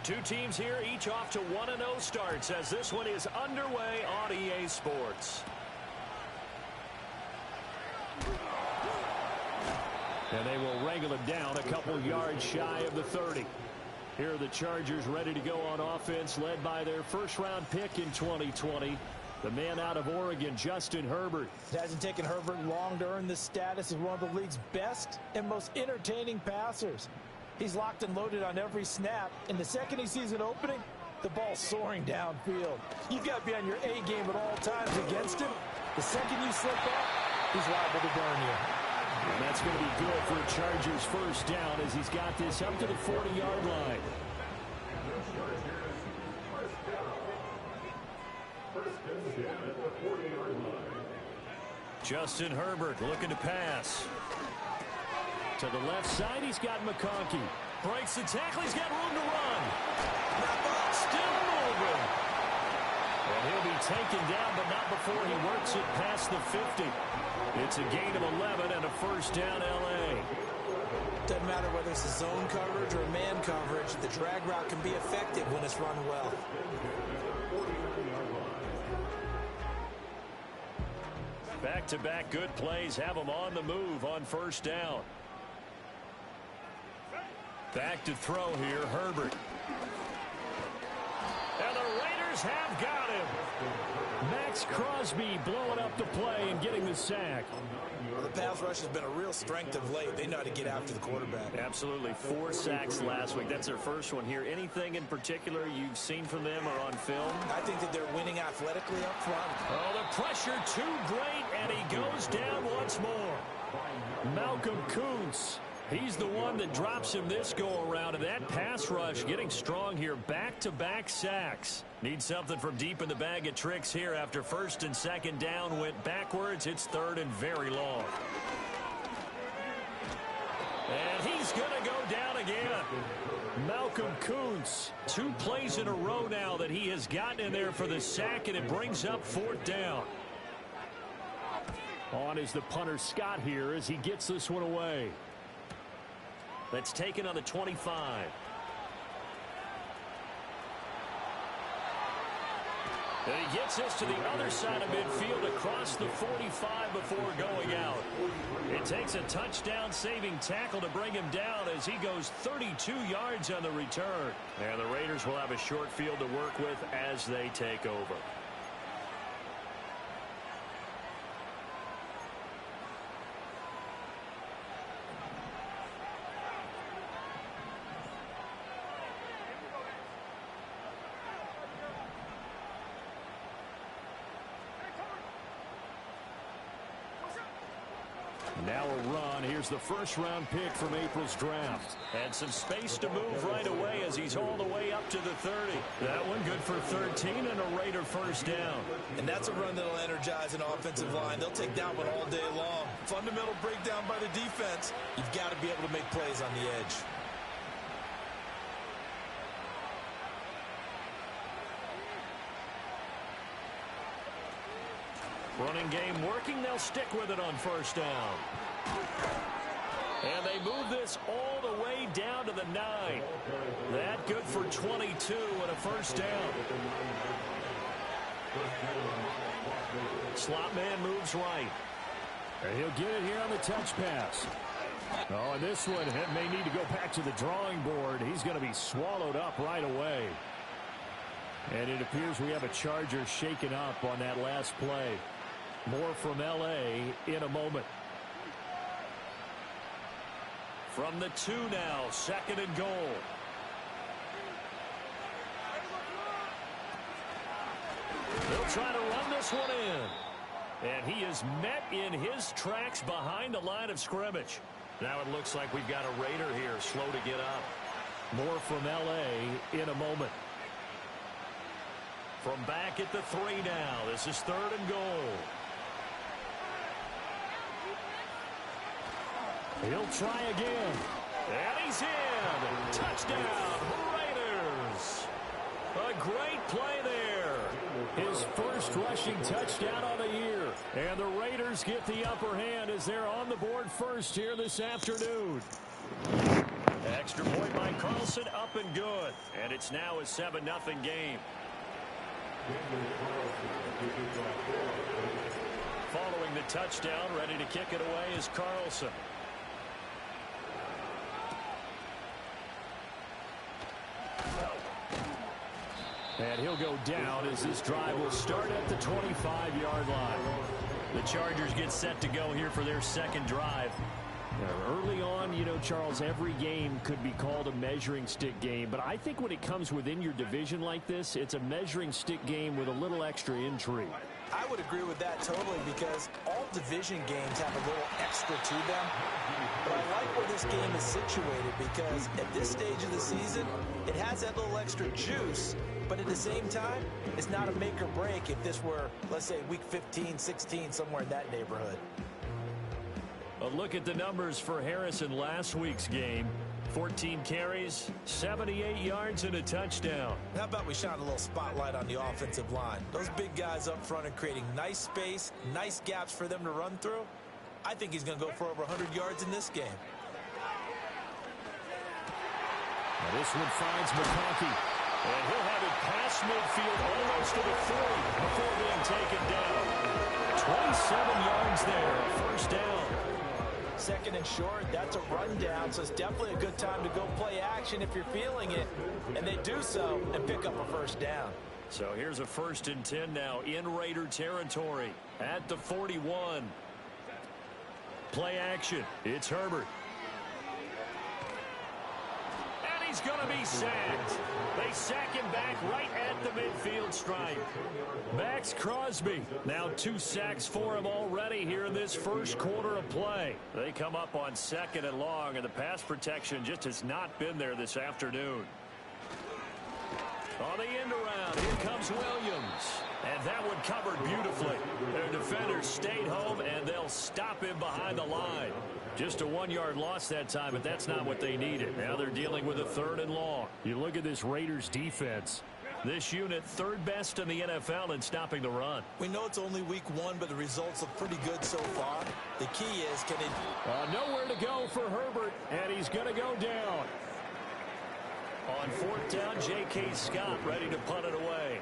Two teams here, each off to 1-0 starts as this one is underway on EA Sports. And they will wrangle it down a couple yards shy of the 30. Here are the Chargers ready to go on offense, led by their first-round pick in 2020. The man out of Oregon, Justin Herbert. It hasn't taken Herbert long to earn this status as one of the league's best and most entertaining passers. He's locked and loaded on every snap, and the second he sees an opening, the ball's soaring downfield. You've got to be on your A game at all times against him. The second you slip up, he's liable to burn you. And that's going to be good for a Chargers first down as he's got this up to the 40-yard line. Justin Herbert looking to pass. To the left side, he's got McConkey. Breaks the tackle, he's got room to run. Still moving. And he'll be taken down, but not before he works it past the 50. It's a gain of 11 and a first down, L.A. Doesn't matter whether it's a zone coverage or man coverage, the drag route can be effective when it's run well. Back-to-back good plays have him on the move on first down. Back to throw here, Herbert. And the Raiders have got him. Max Crosby blowing up the play and getting the sack. Well, the pass rush has been a real strength of late. They know how to get after the quarterback. Absolutely. 4 sacks last week. That's their first one here. Anything in particular you've seen from them or on film? I think that they're winning athletically up front. Oh, the pressure too great, and he goes down once more. Malcolm Kuntz. He's the one that drops him this go-around, and that pass rush getting strong here. Back-to-back sacks. Need something from deep in the bag of tricks here after first and second down went backwards. It's third and very long. And he's going to go down again. Malcolm Kuntz. 2 plays in a row now that he has gotten in there for the sack, and it brings up fourth down. On is the punter Scott here as he gets this one away. That's taken on the 25. And he gets this to the other side of midfield across the 45 before going out. It takes a touchdown-saving tackle to bring him down as he goes 32 yards on the return. And the Raiders will have a short field to work with as they take over. Now a run. Here's the first-round pick from April's draft. And some space to move right away as he's all the way up to the 30. That one good for 13 and a Raider first down. And that's a run that'll energize an offensive line. They'll take that one all day long. Fundamental breakdown by the defense. You've got to be able to make plays on the edge. Running game working. They'll stick with it on first down. And they move this all the way down to the 9. That good for 22 and a first down. Slot man moves right. And he'll get it here on the touch pass. Oh, and this one may need to go back to the drawing board. He's going to be swallowed up right away. And it appears we have a Charger shaken up on that last play. More from L.A. in a moment. From the 2 now, second and goal. They'll try to run this one in. And he is met in his tracks behind the line of scrimmage. Now it looks like we've got a Raider here, slow to get up. More from L.A. in a moment. From back at the 3 now, this is third and goal. He'll try again. And he's in. Touchdown, Raiders. A great play there. His first rushing touchdown on the year. And the Raiders get the upper hand as they're on the board first here this afternoon. Extra point by Carlson, up and good. And it's now a 7-0 game. Following the touchdown, ready to kick it away is Carlson. And he'll go down as this drive will start at the 25-yard line. The Chargers get set to go here for their second drive. Early on, you know, Charles, every game could be called a measuring stick game. But I think when it comes within your division like this, it's a measuring stick game with a little extra intrigue. I would agree with that totally because all division games have a little extra to them. But I like where this game is situated because at this stage of the season, it has that little extra juice. But at the same time, it's not a make or break if this were, let's say, week 15, 16, somewhere in that neighborhood. A look at the numbers for Harris in last week's game. 14 carries, 78 yards, and a touchdown. How about we shine a little spotlight on the offensive line? Those big guys up front are creating nice space, nice gaps for them to run through. I think he's going to go for over 100 yards in this game. Now this one finds McConkey. And he'll have it past midfield almost to the 40 before being taken down. 27 yards there, first down. Second and short, that's a rundown, so it's definitely a good time to go play action if you're feeling it. And they do so and pick up a first down. So here's a 1st and 10 now in Raider territory at the 41. Play action. It's Herbert. And he's going to be sacked. They sack him back right at the midfield stripe. Max Crosby. Now 2 sacks for him already here in this first quarter of play. They come up on 2nd and long, and the pass protection just has not been there this afternoon. On the end around, here comes Williams. And that one covered beautifully. Their defenders stayed home, and they'll stop him behind the line. Just a 1-yard loss that time, but that's not what they needed. Now they're dealing with a 3rd and long. You look at this Raiders defense. This unit 3rd best in the NFL in stopping the run. We know it's only week 1, but the results look pretty good so far. The key is, can it... Nowhere to go for Herbert, and he's going to go down. On 4th down, J.K. Scott ready to punt it away.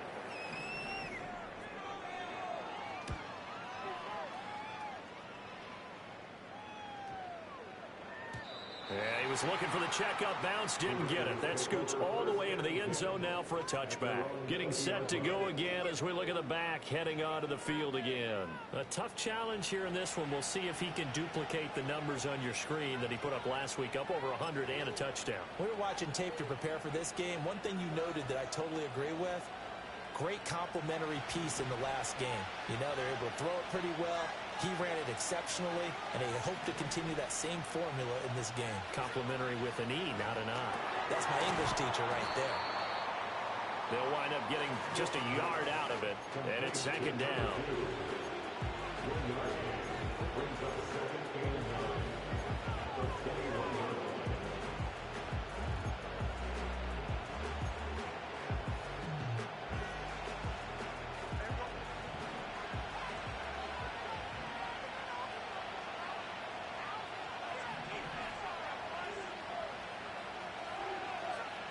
Yeah, he was looking for the checkup bounce, didn't get it. That scoots all the way into the end zone now for a touchback. Getting set to go again as we look at the back, heading onto the field again. A tough challenge here in this one. We'll see if he can duplicate the numbers on your screen that he put up last week, up over 100 and a touchdown. We were watching tape to prepare for this game. One thing you noted that I totally agree with, great complimentary piece in the last game. You know, they're able to throw it pretty well. He ran it exceptionally, and they hope to continue that same formula in this game. Complimentary with an E, not an I. That's my English teacher right there. They'll wind up getting just a yard out of it, and it's 2nd down.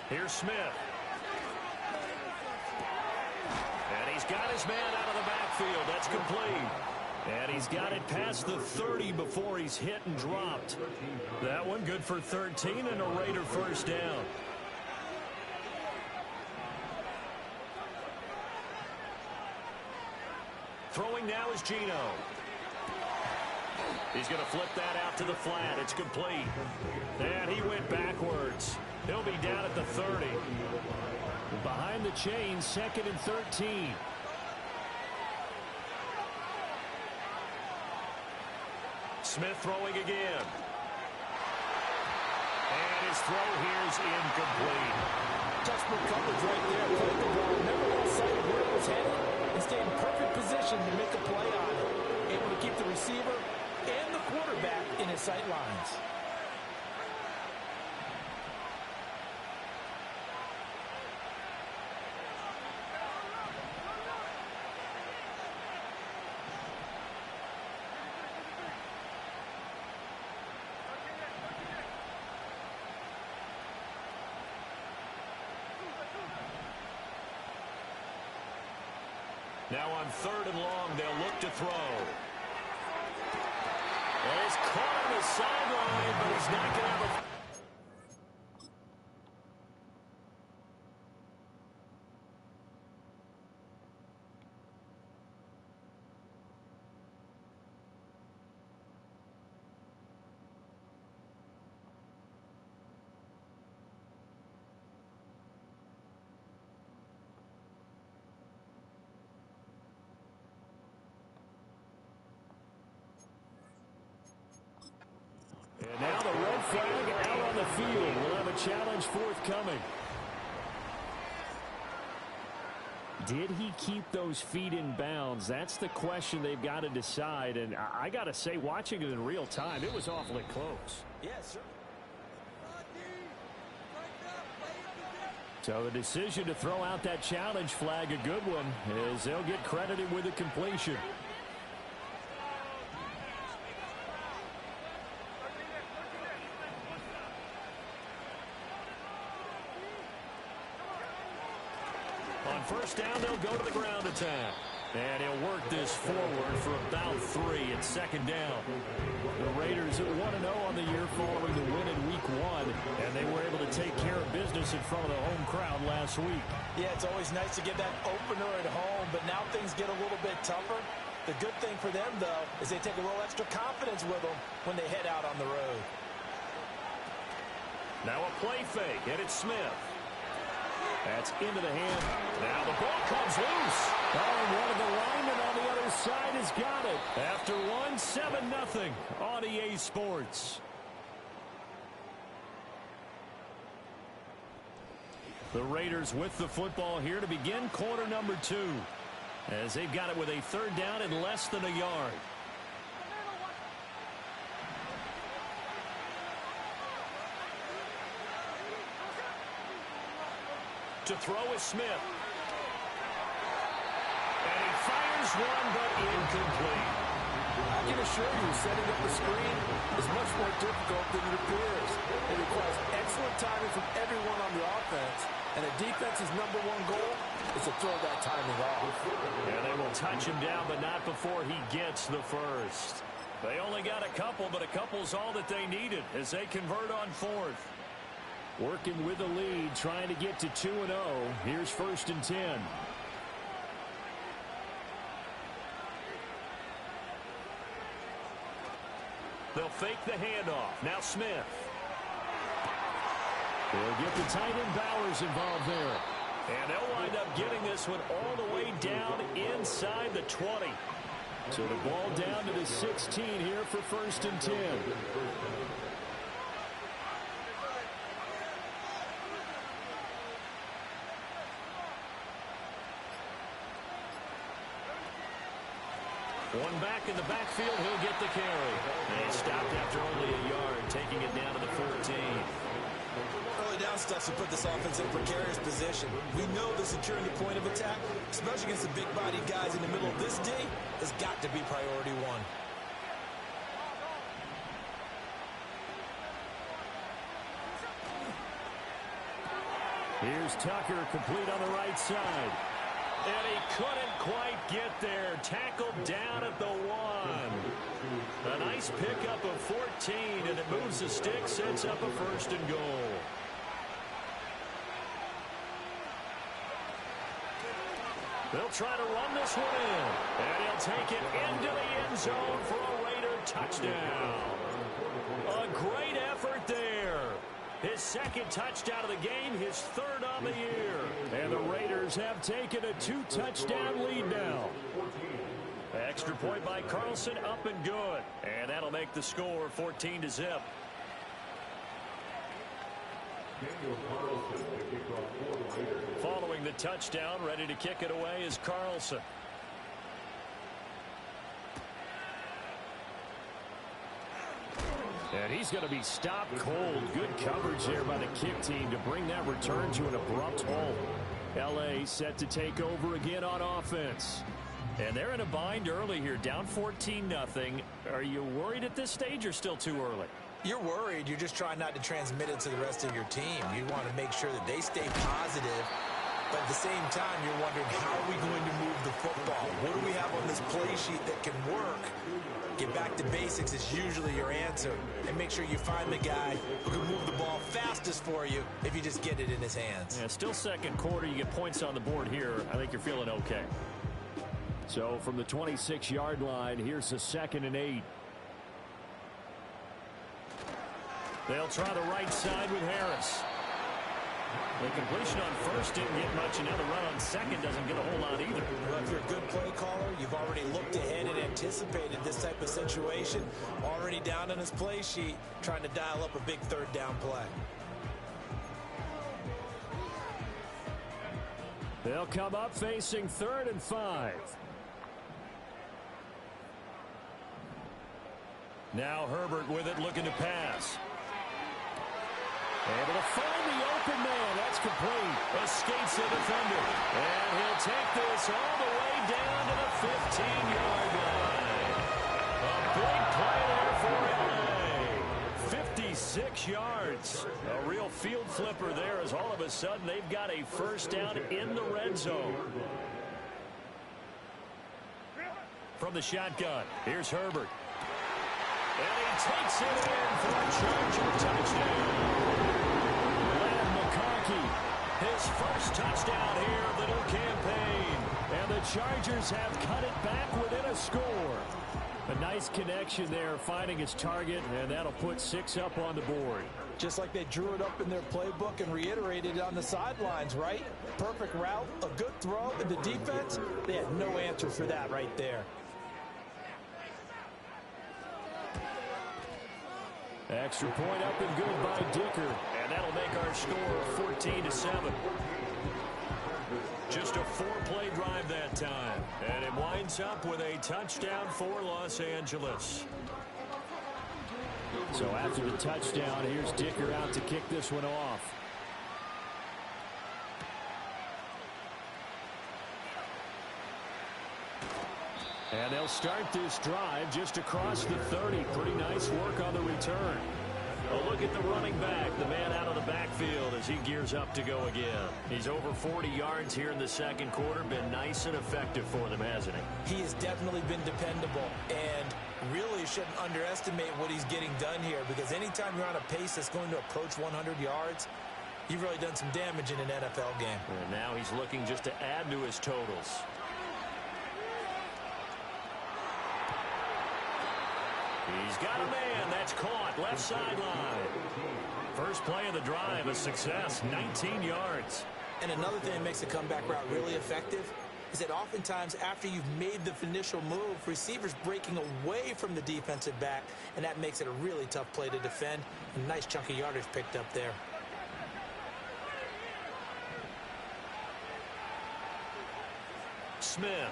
Here's Smith. And he's got his man out of the backfield. That's complete. And he's got it past the 30 before he's hit and dropped. That one good for 13 and a Raider first down. Throwing now is Geno. He's going to flip that out to the flat. It's complete. And he went backwards. He'll be down at the 30. Behind the chains, 2nd and 13. Smith throwing again. And his throw here is incomplete. Textbook coverage right there. Played the ball, never lost sight of where it was headed, and stayed in perfect position to make a play on it. Able to keep the receiver and the quarterback in his sight lines. Now on 3rd and long, they'll look to throw. And he's caught on the sideline, but he's not going to have a... And now the red flag out on the field. We'll have a challenge forthcoming. Did he keep those feet in bounds? That's the question they've got to decide. And I got to say, watching it in real time, it was awfully close. Yes, sir. So the decision to throw out that challenge flag, a good one, as they'll get credited with a completion. On 1st down, they'll go to the ground attack. And he'll work this forward for about 3 at 2nd down. The Raiders at 1-0 on the year following the win in Week 1. And they were able to take care of business in front of the home crowd last week. Yeah, it's always nice to get that opener at home, but now things get a little bit tougher. The good thing for them, though, is they take a little extra confidence with them when they head out on the road. Now a play fake, and it's Smith. That's into the hand. Now the ball comes loose. Oh, and one of the linemen on the other side has got it. After 7-0 on EA Sports. The Raiders with the football here to begin quarter number 2. As they've got it with a 3rd down and less than a yard. To throw is Smith. And he fires one, but incomplete. I can assure you, setting up the screen is much more difficult than it appears. It requires excellent timing from everyone on the offense, and the defense's #1 goal is to throw that timing off. Yeah, they will touch him down, but not before he gets the first. They only got a couple, but a couple's all that they needed as they convert on 4th. Working with the lead, trying to get to 2-0. Here's 1st and 10. They'll fake the handoff. Now Smith. They'll get the tight end Bowers involved there. And they'll wind up getting this one all the way down inside the 20. So the ball down to the 16 here for 1st and 10. One back in the backfield, he'll get the carry. And he stopped after only a yard, taking it down to the 14. Early down stuff should put this offense in a precarious position. We know the securing the point of attack, especially against the big-bodied guys in the middle of this D, has got to be priority 1. Here's Tucker, complete on the right side. And he couldn't quite get there. Tackled down at the 1. A nice pickup of 14, and it moves the stick, sets up a 1st and goal. They'll try to run this one in. And he'll take it into the end zone for a Raider touchdown. A great effort there. His 2nd touchdown of the game, his 3rd on the year. And the Raiders have taken a 2-touchdown lead now. Extra point by Carlson, up and good. And that'll make the score 14-0. Following the touchdown, ready to kick it away is Carlson. And he's going to be stopped cold. Good coverage there by the kick team to bring that return to an abrupt halt. L.A. set to take over again on offense. And they're in a bind early here, down 14-0. Are you worried at this stage or still too early? You're worried. You're just trying not to transmit it to the rest of your team. You want to make sure that they stay positive But at the same time, you're wondering, how are we going to move the football? What do we have on this play sheet that can work? Get back to basics is usually your answer. And make sure you find the guy who can move the ball fastest for you if you just get it in his hands. Yeah, still second quarter. You get points on the board here. I think you're feeling okay. So from the 26-yard line, here's a 2nd and 8. They'll try the right side with Harris. The completion on first didn't get much, and now the run on second doesn't get a whole lot either. Well, if you're a good play caller, you've already looked ahead and anticipated this type of situation. Already down on his play sheet, trying to dial up a big third down play. They'll come up facing 3rd and 5. Now Herbert with it, looking to pass. Able to find the open man. That's complete. Escapes the defender. And he'll take this all the way down to the 15-yard line. A big play there for LA. 56 yards. A real field flipper there, as all of a sudden they've got a first down in the red zone. From the shotgun, here's Herbert. And he takes it in for a Charger touchdown. His first touchdown here of the new campaign. And the Chargers have cut it back within a score. A nice connection there, finding his target, and that'll put 6 up on the board. Just like they drew it up in their playbook and reiterated it on the sidelines, right? Perfect route, a good throw, and the defense, they had no answer for that right there. Extra point up and good by Dicker. And that'll make our score 14-7. Just a 4-play drive that time. And it winds up with a touchdown for Los Angeles. So after the touchdown, here's Dicker out to kick this one off. And they'll start this drive just across the 30. Pretty nice work on the return. A look at the running back, the man out of the backfield as he gears up to go again. He's over 40 yards here in the second quarter. Been nice and effective for them, hasn't he? He has definitely been dependable, and really shouldn't underestimate what he's getting done here, because anytime you're on a pace that's going to approach 100 yards, you've really done some damage in an NFL game. And now he's looking just to add to his totals. He's got a man. That's caught. Left sideline. First play of the drive, a success. 19 yards. And another thing that makes the comeback route really effective is that oftentimes after you've made the initial move, receivers breaking away from the defensive back, and that makes it a really tough play to defend. A nice chunk of yardage picked up there. Smith.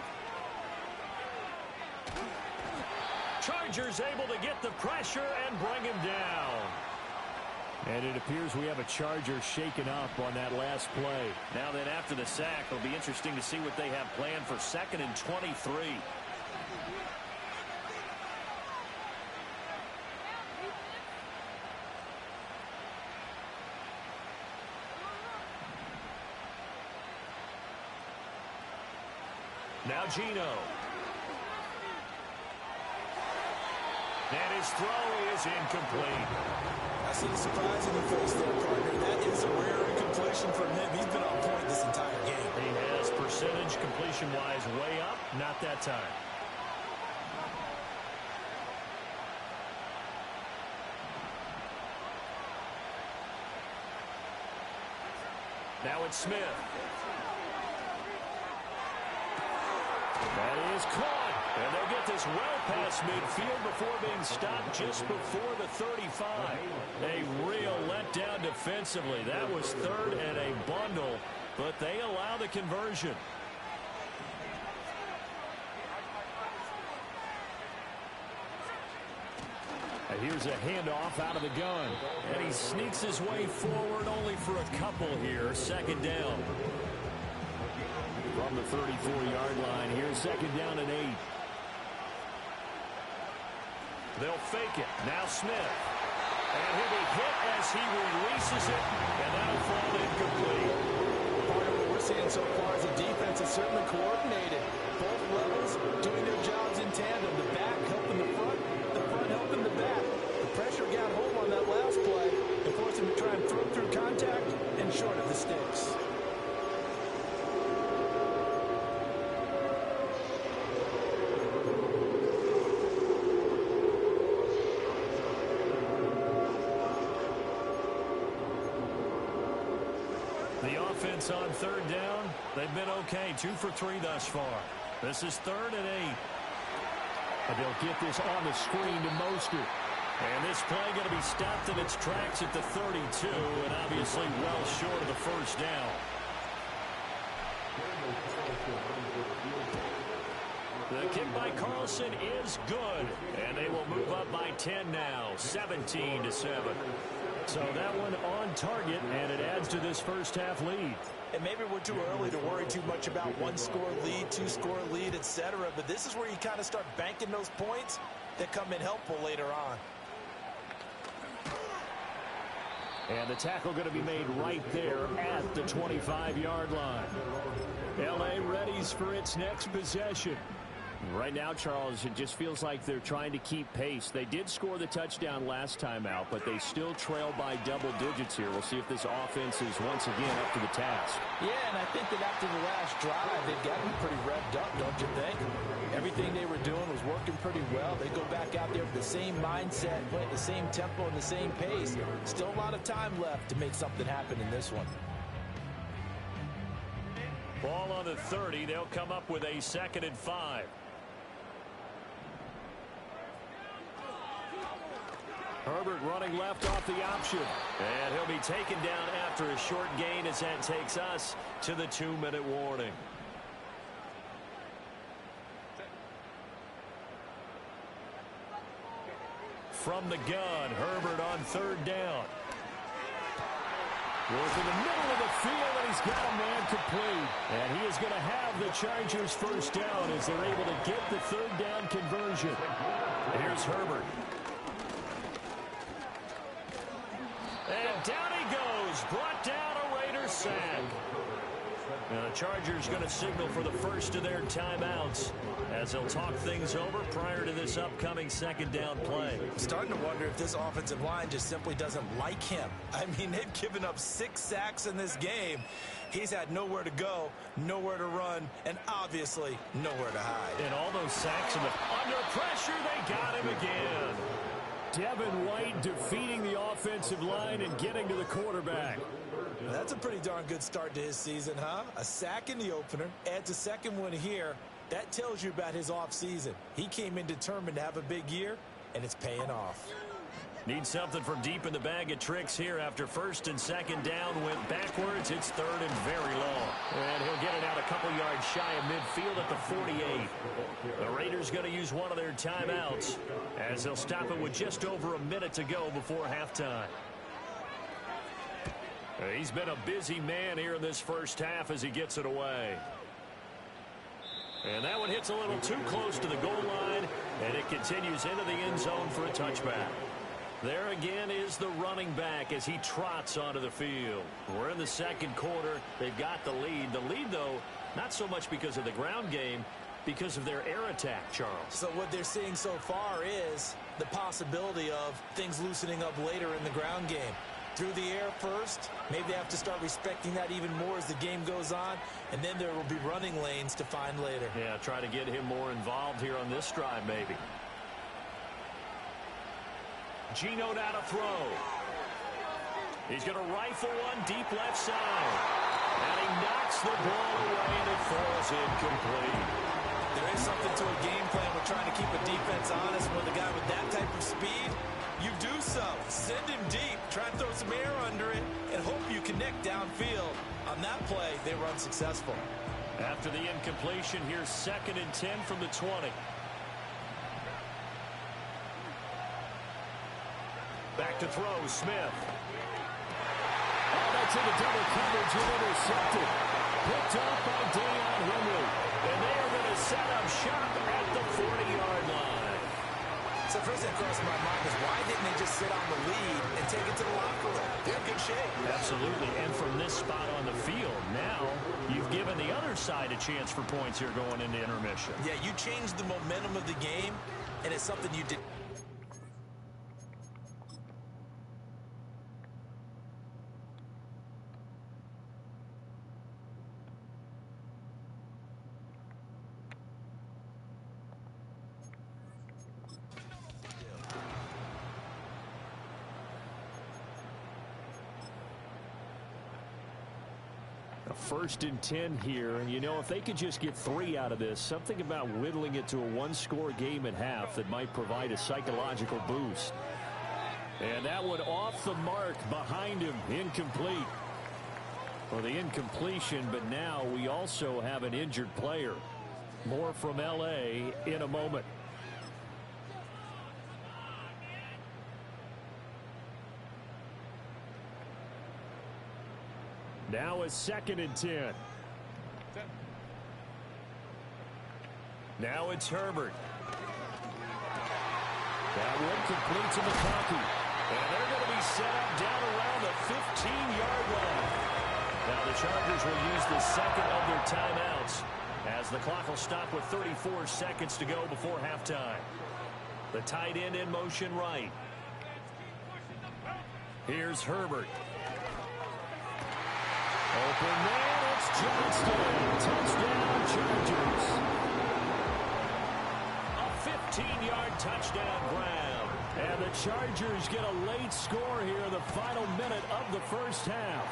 Chargers able to get the pressure and bring him down. And it appears we have a Charger shaken up on that last play. Now then, after the sack, it'll be interesting to see what they have planned for 2nd and 23. Now Gino. And his throw is incomplete. I see the surprise in your face there, partner. That is a rare incompletion from him. He's been on point this entire game. He has percentage completion-wise way up. Not that time. Now it's Smith. That is caught. And they'll get this well past midfield before being stopped just before the 35. A real letdown defensively. That was 3rd and a bundle, but they allow the conversion. And here's a handoff out of the gun. And he sneaks his way forward only for a couple here. 2nd down. From the 34-yard line, here's 2nd down and 8. They'll fake it. Now Smith. And he'll be hit as he releases it, and that'll fall incomplete. Part of what we're seeing so far is the defense is certainly coordinated. Both levels doing their jobs in tandem. The back helping the front helping the back. The pressure got home on that last play and forced him to try and throw through contact and short of the sticks. The offense on third down, they've been okay. 2 for 3 thus far. This is 3rd and 8. And they'll get this on the screen to Mostert. And this play going to be stopped in its tracks at the 32, and obviously well short of the first down. The kick by Carlson is good, and they will move up by 10 now, 17-7. So that one on target, and it adds to this first half lead. And maybe we're too early to worry too much about one-score lead, two-score lead, etc. But this is where you kind of start banking those points that come in helpful later on. And the tackle going to be made right there at the 25-yard line. L.A. readies for its next possession. Right now, Charles, it just feels like they're trying to keep pace. They did score the touchdown last time out, but they still trail by double digits here. We'll see if this offense is once again up to the task. Yeah, and I think that after the last drive, they've got to be pretty revved up, don't you think? Everything they were doing was working pretty well. They go back out there with the same mindset, play at the same tempo and the same pace. Still a lot of time left to make something happen in this one. Ball on the 30. They'll come up with a 2nd and 5. Herbert running left off the option. And he'll be taken down after a short gain as that takes us to the 2-minute warning. From the gun, Herbert on 3rd down. Working the middle of the field, and he's got a man complete. And he is going to have the Chargers first down as they're able to get the 3rd down conversion. Here's Herbert. And down he goes, brought down a Raider sack. Now the Chargers going to signal for the first of their timeouts as they'll talk things over prior to this upcoming 2nd down play. I'm starting to wonder if this offensive line just simply doesn't like him. I mean, they've given up 6 sacks in this game. He's had nowhere to go, nowhere to run, and obviously nowhere to hide. And all those sacks under pressure, they got him again. Devin White defeating the offensive line and getting to the quarterback. That's a pretty darn good start to his season, huh? A sack in the opener, adds a 2nd one here. That tells you about his offseason. He came in determined to have a big year, and it's paying off. Need something from deep in the bag of tricks here after 1st and 2nd down went backwards. It's 3rd and very long. And he'll get it out a couple yards shy of midfield at the 48. The Raiders going to use one of their timeouts as they'll stop it with just over a minute to go before halftime. He's been a busy man here in this first half as he gets it away. And that one hits a little too close to the goal line, and it continues into the end zone for a touchback. There again is the running back as he trots onto the field. We're in the 2nd quarter. They've got the lead. The lead, though, not so much because of the ground game, because of their air attack, Charles. So what they're seeing so far is the possibility of things loosening up later in the ground game. Through the air first, maybe they have to start respecting that even more as the game goes on, and then there will be running lanes to find later. Yeah, try to get him more involved here on this drive, maybe. Geno down to throw. He's going to rifle one deep left side. And he knocks the ball away, and it falls incomplete. There is something to a game plan with trying to keep a defense honest with a guy with that type of speed. You do so. Send him deep. Try and throw some air under it and hope you connect downfield. On that play, they were unsuccessful. After the incompletion, here's 2nd and 10 from the 20. Back to throw, Smith. Oh, that's into double coverage and intercepted. Picked off by Deion Henry. And they are going to set up shop at the 40-yard line. So first thing that crossed my mind is why didn't they just sit on the lead and take it to the locker room? They're good good shape. Absolutely, and from this spot on the field, now you've given the other side a chance for points here going into intermission. Yeah, you changed the momentum of the game, and it's something you did. A 1st and 10 here, and you know, if they could just get 3 out of this, something about whittling it to a 1-score game at half that might provide a psychological boost. And that one off the mark behind him, incomplete. For the incompletion, but now we also have an injured player. More from L.A. in a moment. Now it's 2nd and 10. Now it's Herbert. That one completes in McConkey. And they're going to be set up down around the 15-yard line. Now the Chargers will use the 2nd of their timeouts as the clock will stop with 34 seconds to go before halftime. The tight end in motion right. Here's Herbert. Open man, it's Johnston. Touchdown, Chargers. A 15-yard touchdown grab. And the Chargers get a late score here in the final minute of the first half.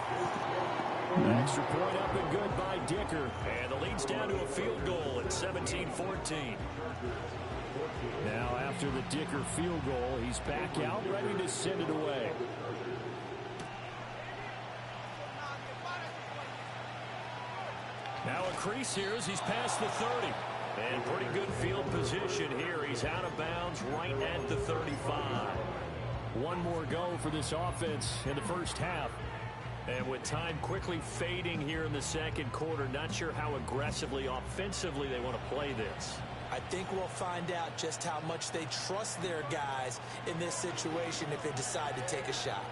An extra point up and good by Dicker. And the lead's down to a field goal at 17-14. Now after the Dicker field goal, he's back out ready to send it away. Now a crease here as he's past the 30. And pretty good field position here. He's out of bounds right at the 35. One more go for this offense in the first half. And with time quickly fading here in the second quarter, not sure how aggressively, offensively they want to play this. I think we'll find out just how much they trust their guys in this situation if they decide to take a shot.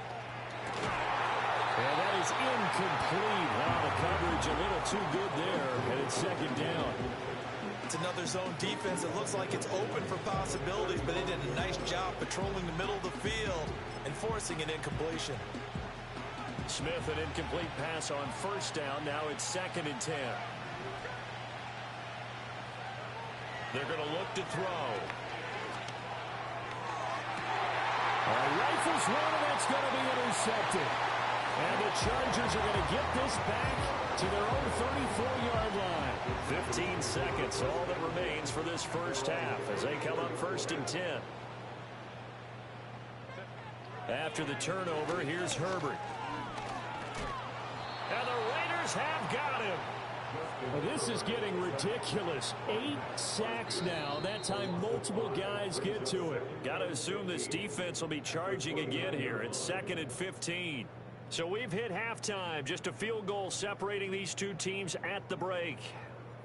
And that is incomplete. Wow, the coverage a little too good there, and it's 2nd down. It's another zone defense. It looks like it's open for possibilities, but they did a nice job patrolling the middle of the field and forcing an incompletion. Smith, an incomplete pass on 1st down. Now it's 2nd and 10. They're going to look to throw. Rifles one, and that's going to be intercepted. And the Chargers are going to get this back to their own 34-yard line. 15 seconds, all that remains for this first half as they come up 1st and 10. After the turnover, here's Herbert. And the Raiders have got him. Well, this is getting ridiculous. 8 sacks now. That time multiple guys get to it. Got to assume this defense will be charging again here. It's 2nd and 15. So we've hit halftime. Just a field goal separating these two teams at the break.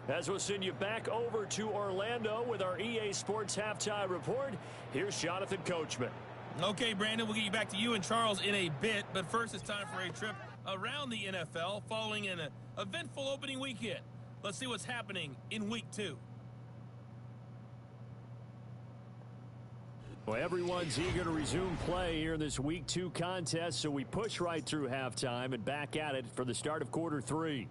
As we'll send you back over to Orlando with our EA Sports Halftime Report, here's Jonathan Coachman. Okay, Brandon, we'll get you back to you and Charles in a bit. But first, it's time for a trip around the NFL following an eventful opening weekend. Let's see what's happening in Week 2. Well, everyone's eager to resume play here in this Week 2 contest, so we push right through halftime and back at it for the start of quarter 3.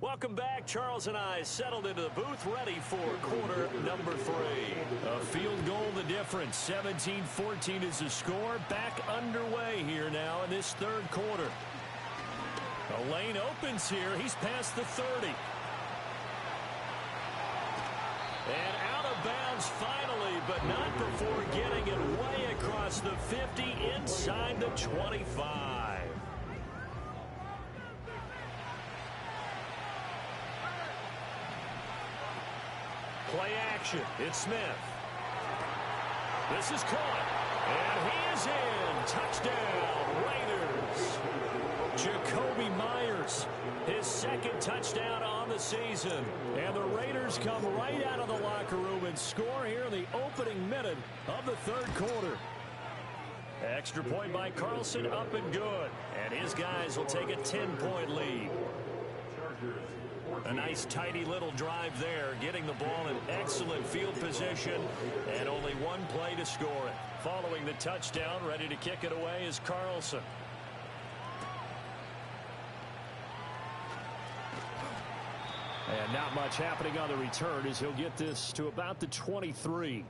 Welcome back. Charles and I settled into the booth ready for quarter number 3. A field goal the difference. 17-14 is the score. Back underway here now in this third quarter. The lane opens here. He's past the 30. And out of bounds finally, but not before getting it way across the 50 inside the 25. Play action. It's Smith. This is caught. And he is in. Touchdown, Raiders. Jacoby Myers, his 2nd touchdown on the season. And the Raiders come right out of the locker room and score here in the opening minute of the third quarter. Extra point by Carlson, up and good. And his guys will take a 10-point lead. A nice tidy little drive there, getting the ball in excellent field position, and only one play to score it. Following the touchdown, ready to kick it away is Carlson. And not much happening on the return as he'll get this to about the 23.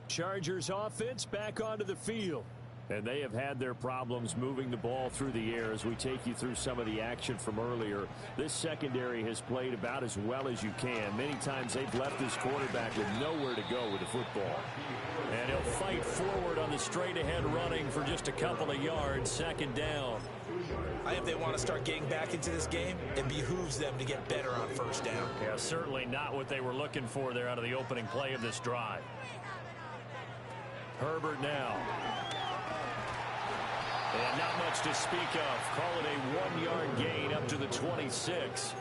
Chargers offense back onto the field. And they have had their problems moving the ball through the air as we take you through some of the action from earlier. This secondary has played about as well as you can. Many times they've left this quarterback with nowhere to go with the football. And he'll fight forward on the straight-ahead running for just a couple of yards, second down. I think they want to start getting back into this game. It behooves them to get better on first down. Yeah, certainly not what they were looking for there out of the opening play of this drive. Herbert now. And not much to speak of. Call it a 1-yard gain up to the 26.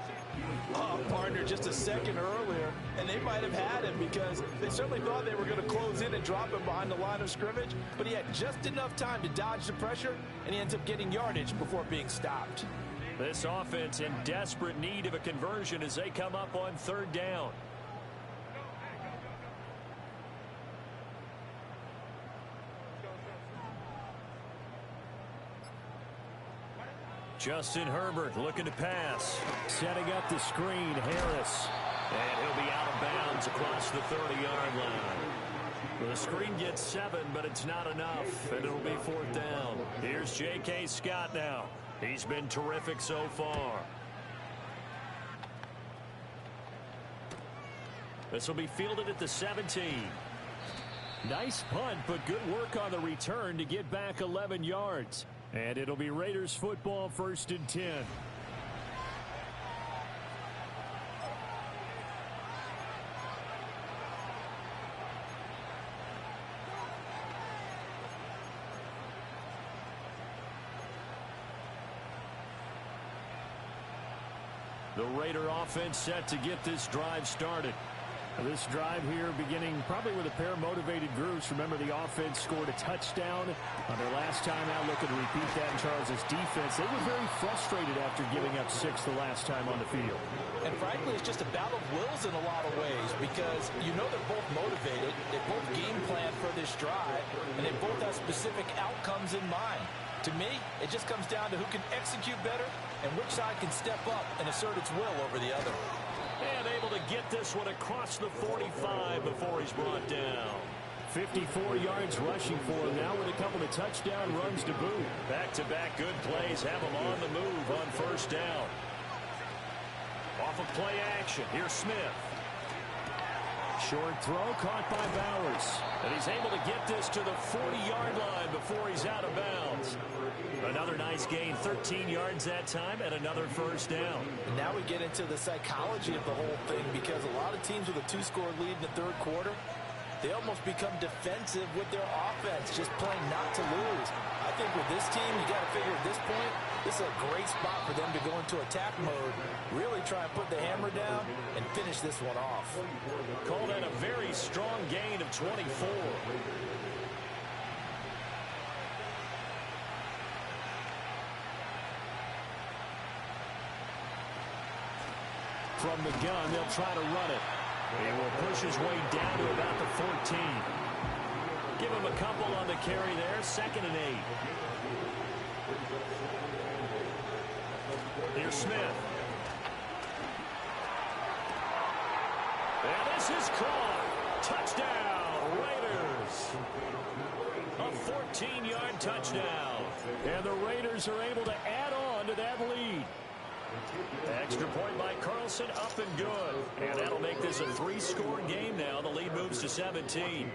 Oh, partner, just a second earlier, and they might have had him because they certainly thought they were going to close in and drop him behind the line of scrimmage, but he had just enough time to dodge the pressure, and he ends up getting yardage before being stopped. This offense in desperate need of a conversion as they come up on third down. Justin Herbert looking to pass. Setting up the screen, Harris. And he'll be out of bounds across the 30-yard line. The screen gets 7, but it's not enough, and it'll be fourth down. Here's J.K. Scott now. He's been terrific so far. This will be fielded at the 17. Nice punt, but good work on the return to get back 11 yards. And it'll be Raiders football, 1st and 10. The Raider offense set to get this drive started. This drive here beginning probably with a pair of motivated groups. Remember, the offense scored a touchdown on their last time out. Looking to repeat that in Charles' defense. They were very frustrated after giving up 6 the last time on the field. And frankly, it's just a battle of wills in a lot of ways because you know they're both motivated. They both game plan for this drive, and they both have specific outcomes in mind. To me, it just comes down to who can execute better and which side can step up and assert its will over the other. And able to get this one across the 45 before he's brought down. 54 yards rushing for him now with a couple of touchdown runs to boot. Back-to-back good plays have him on the move on first down. Off of play action, here's Smith. Short throw caught by Bowers. And he's able to get this to the 40-yard line before he's out of bounds. Another nice gain, 13 yards that time, and another first down. And now we get into the psychology of the whole thing because a lot of teams with a 2-score lead in the third quarter, they almost become defensive with their offense, just playing not to lose. I think with this team, you got to figure at this point, this is a great spot for them to go into attack mode, really try and put the hammer down and finish this one off. Call that a very strong gain of 24. From the gun, they'll try to run it. He will push his way down to about the 14. Give him a couple on the carry there, 2nd and 8. Here's Smith. And this is caught. Touchdown, Raiders. A 14-yard touchdown. And the Raiders are able to add on to that lead. Extra point by Carlson, up and good. And that'll make this a 3-score game now. The lead moves to 17.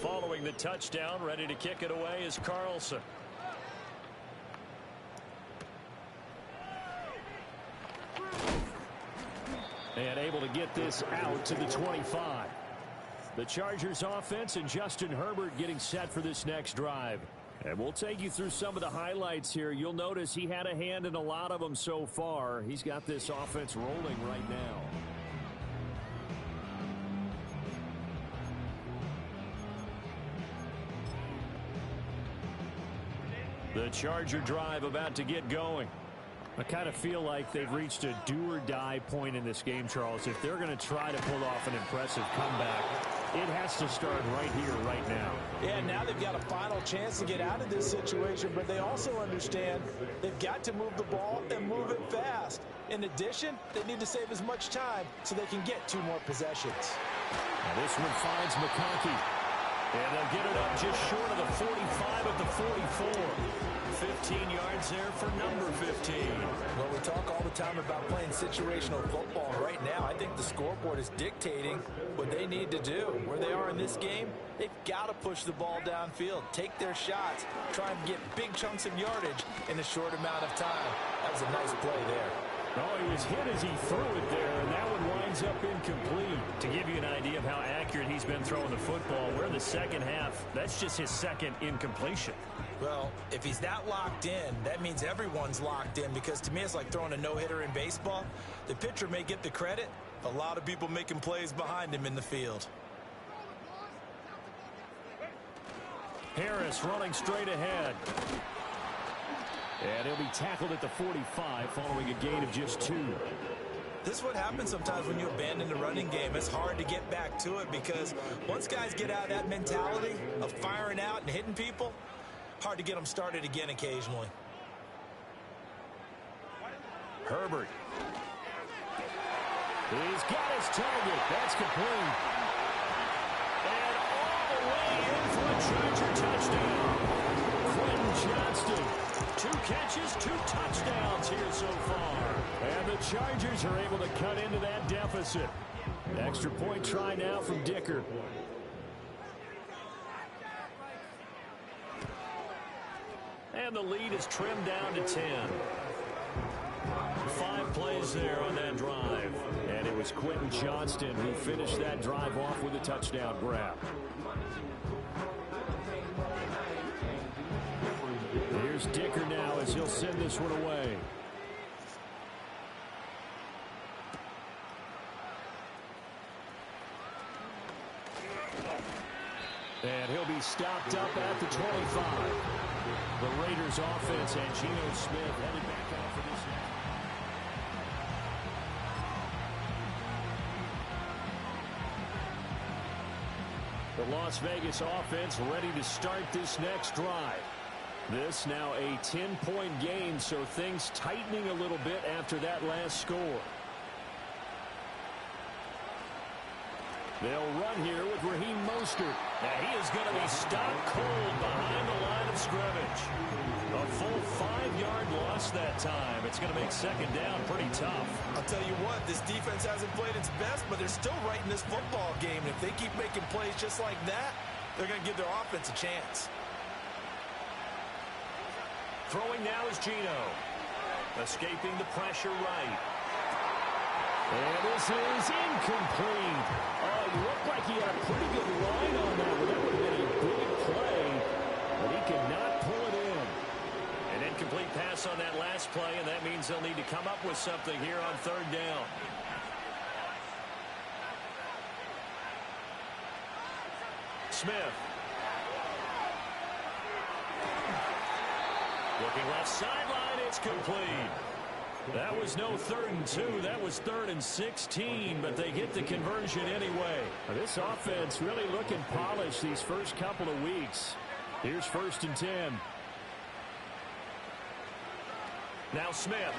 Following the touchdown, ready to kick it away is Carlson. And able to get this out to the 25. The Chargers offense and Justin Herbert getting set for this next drive. And we'll take you through some of the highlights here. You'll notice he had a hand in a lot of them so far. He's got this offense rolling right now. The Charger drive about to get going. I kind of feel like they've reached a do-or-die point in this game, Charles. If they're going to try to pull off an impressive comeback, it has to start right here, right now. Yeah, now they've got a final chance to get out of this situation, but they also understand they've got to move the ball and move it fast. In addition, they need to save as much time so they can get 2 more possessions. Now this one finds McConkey. And they'll get it up just short of the 45 at the 44. 15 yards there for number 15. Well, we talk all the time about playing situational football. Right now, I think the scoreboard is dictating what they need to do. Where they are in this game, they've got to push the ball downfield, take their shots, try and get big chunks of yardage in a short amount of time. That was a nice play there. Oh, he was hit as he threw it there, and that one winds up incomplete. To give you an idea of how accurate he's been throwing the football, we're in the second half. That's just his second incompletion. Well, if he's that locked in, that means everyone's locked in, because to me it's like throwing a no-hitter in baseball. The pitcher may get the credit, a lot of people making plays behind him in the field. Harris running straight ahead. And he'll be tackled at the 45 following a gain of just 2. This is what happens sometimes when you abandon the running game. It's hard to get back to it because once guys get out of that mentality of firing out and hitting people, hard to get them started again occasionally. Herbert. He's got his target. That's complete. And all the way in for a Charger touchdown. Quentin Johnston. 2 catches, 2 touchdowns here so far. And the Chargers are able to cut into that deficit. Extra point try now from Dicker. And the lead is trimmed down to 10. 5 plays there on that drive. And it was Quentin Johnston who finished that drive off with a touchdown grab. Here's Dicker now as he'll send this one away. And he'll be stopped up at the 25. The Raiders offense and Geno Smith headed back out for this now. The Las Vegas offense ready to start this next drive. This now a 10-point game, so things tightening a little bit after that last score. They'll run here with Raheem Mostert. Now he is going to be stopped cold behind the line of scrimmage. A full 5-yard loss that time. It's going to make second down pretty tough. I'll tell you what, this defense hasn't played its best, but they're still right in this football game. And if they keep making plays just like that, they're going to give their offense a chance. Throwing now is Geno. Escaping the pressure right. And this is incomplete. Oh, he looked like he had a pretty good line on that one. That would have been a big play, but he could not pull it in. An incomplete pass on that last play, and that means they'll need to come up with something here on 3rd down. Smith. Looking left sideline, it's complete. That was no 3rd and 2. That was 3rd and 16, but they get the conversion anyway. This offense really looking polished these first couple of weeks. Here's 1st and 10. Now Smith.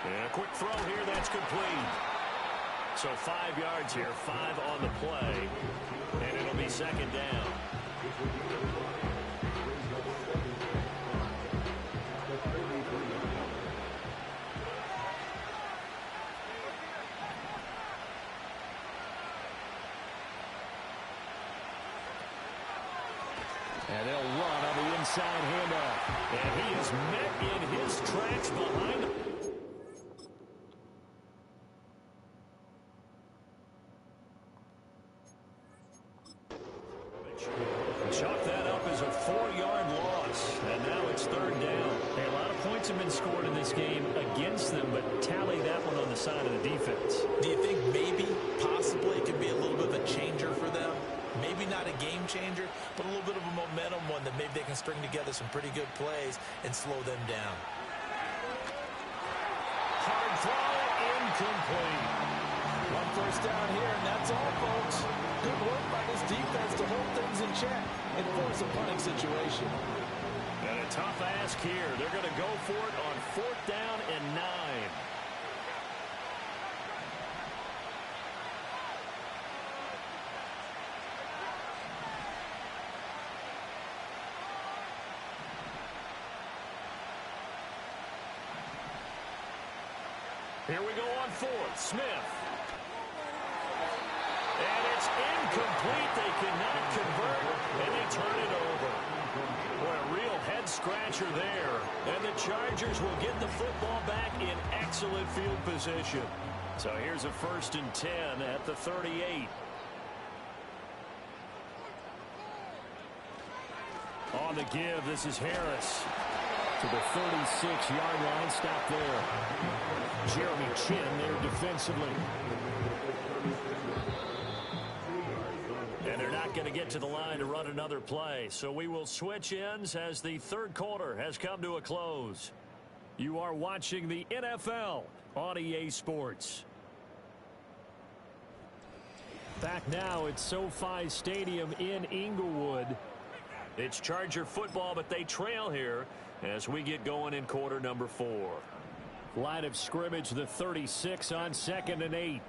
And a quick throw here, that's complete. So 5 yards here, 5 on the play. And it'll be second down. And they'll run on the inside handoff. And he is met in his tracks behind him. Chalk that up as a 4-yard loss. And now it's 3rd down. Hey, a lot of points have been scored in this game against them, but tally that one on the side of the defense. Do you think maybe, possibly, it could be a little bit of a changer for them? Maybe not a game changer, but a little bit of a momentum one that maybe they can string together some pretty good plays and slow them down. Hard throw, incomplete. One first down here, and that's all, folks. Good work by this defense to hold things in check and force a punting situation. And a tough ask here. They're going to go for it on 4th down and 9. Here we go on 4th. Smith. And it's incomplete. They cannot convert, and they turn it over. Boy, a real head-scratcher there. And the Chargers will get the football back in excellent field position. So here's a 1st and 10 at the 38. On the give, this is Harris. To the 36-yard line, stop there. Jeremy Chin there defensively. And they're not going to get to the line to run another play. So we will switch ends as the 3rd quarter has come to a close. You are watching the NFL on EA Sports. Back now at SoFi Stadium in Inglewood. It's Charger football, but they trail here as we get going in quarter number 4. Line of scrimmage, the 36 on 2nd and 8.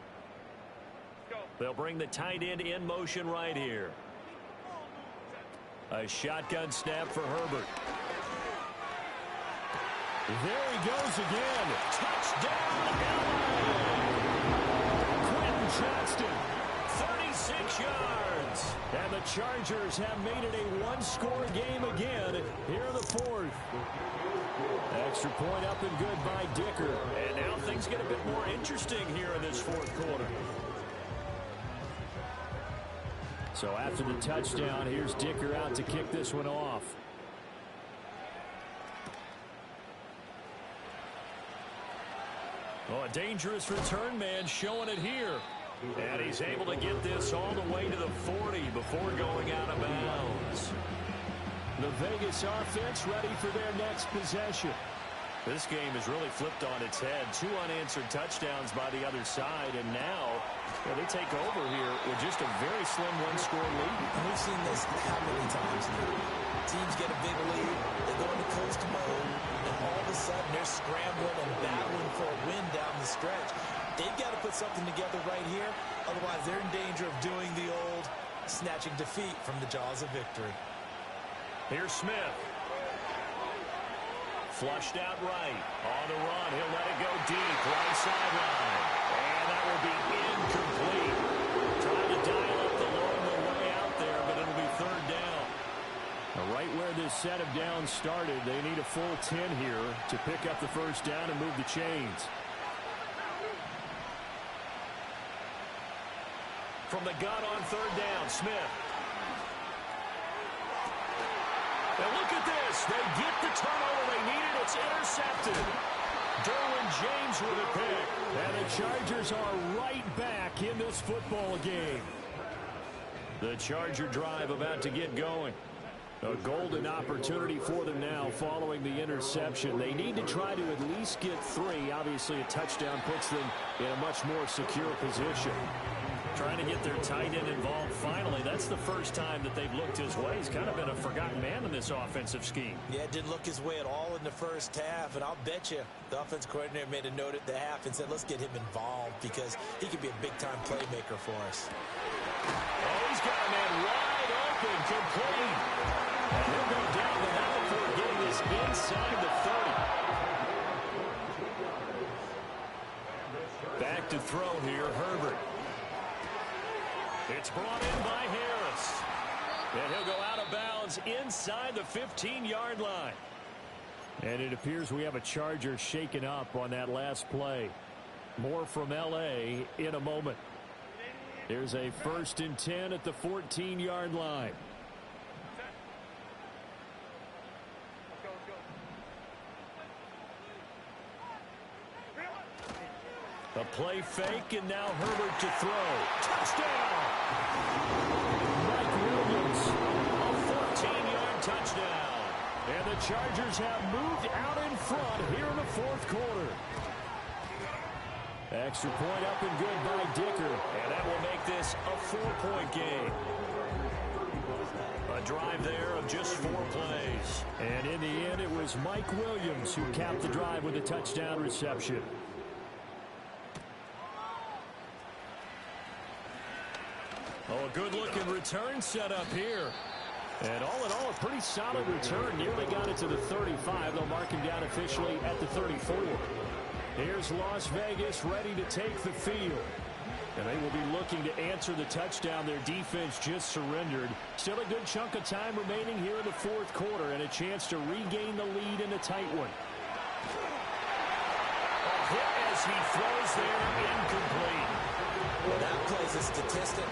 They'll bring the tight end in motion right here. A shotgun snap for Herbert. There he goes again. Touchdown, LA! Quentin Johnston, 36 yards. And the Chargers have made it a one-score game again here in the 4th. Extra point up and good by Dicker. And now things get a bit more interesting here in this 4th quarter. So after the touchdown, here's Dicker out to kick this one off. Oh, a dangerous return man showing it here. And he's able to get this all the way to the 40 before going out of bounds. The Vegas offense ready for their next possession. This game has really flipped on its head. 2 unanswered touchdowns by the other side, and now they take over here with just a very slim one-score lead. And we've seen this how many times now? Teams get a big lead, they go into coast mode, and all of a sudden they're scrambling and battling for a win down the stretch. They've got to put something together right here, otherwise they're in danger of doing the old snatching defeat from the jaws of victory. Here's Smith. Flushed out right. On the run. He'll let it go deep. Right sideline. And that will be incomplete. Trying to dial up the long way out there, but it'll be 3rd down. Now, right where this set of downs started, they need a full 10 here to pick up the 1st down and move the chains. From the gun on 3rd down, Smith. And look at this. They get the turnover they needed. It's intercepted. Derwin James with a pick. And the Chargers are right back in this football game. The Charger drive about to get going. A golden opportunity for them now following the interception. They need to try to at least get 3. Obviously, a touchdown puts them in a much more secure position. Trying to get their tight end involved finally. That's the first time that they've looked his way. He's kind of been a forgotten man in this offensive scheme. Yeah, it didn't look his way at all in the first half, and I'll bet you the offense coordinator made a note at the half and said, let's get him involved because he could be a big-time playmaker for us. Oh, he's got a man wide open, complete. And he'll go down the line before getting this inside the 30. Back to throw here, Herbert. It's brought in by Harris. And he'll go out of bounds inside the 15-yard line. And it appears we have a Charger shaken up on that last play. More from L.A. in a moment. There's a 1st and 10 at the 14-yard line. A play fake, and now Herbert to throw. Touchdown! Mike Williams, a 14-yard touchdown. And the Chargers have moved out in front here in the fourth quarter. Extra point up and good by Dicker. And that will make this a 4-point game. A drive there of just 4 plays. And in the end, it was Mike Williams who capped the drive with a touchdown reception. Oh, a good-looking return set up here. And all in all, a pretty solid return. Nearly got it to the 35. They'll mark him down officially at the 34. Here's Las Vegas ready to take the field. And they will be looking to answer the touchdown their defense just surrendered. Still a good chunk of time remaining here in the fourth quarter and a chance to regain the lead in a tight one. A hit as he throws there, incomplete. Well, that plays a statistic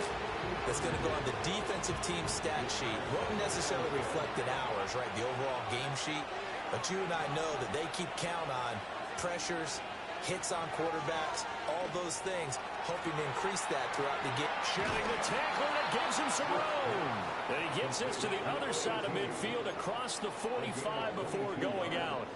that's going to go on the defensive team stat sheet. Won't necessarily reflect in ours, right, the overall game sheet. But you and I know that they keep count on pressures, hits on quarterbacks, all those things, hoping to increase that throughout the game. Shedding the tackler that gives him some room. And he gets this to the other side of midfield across the 45 before going out.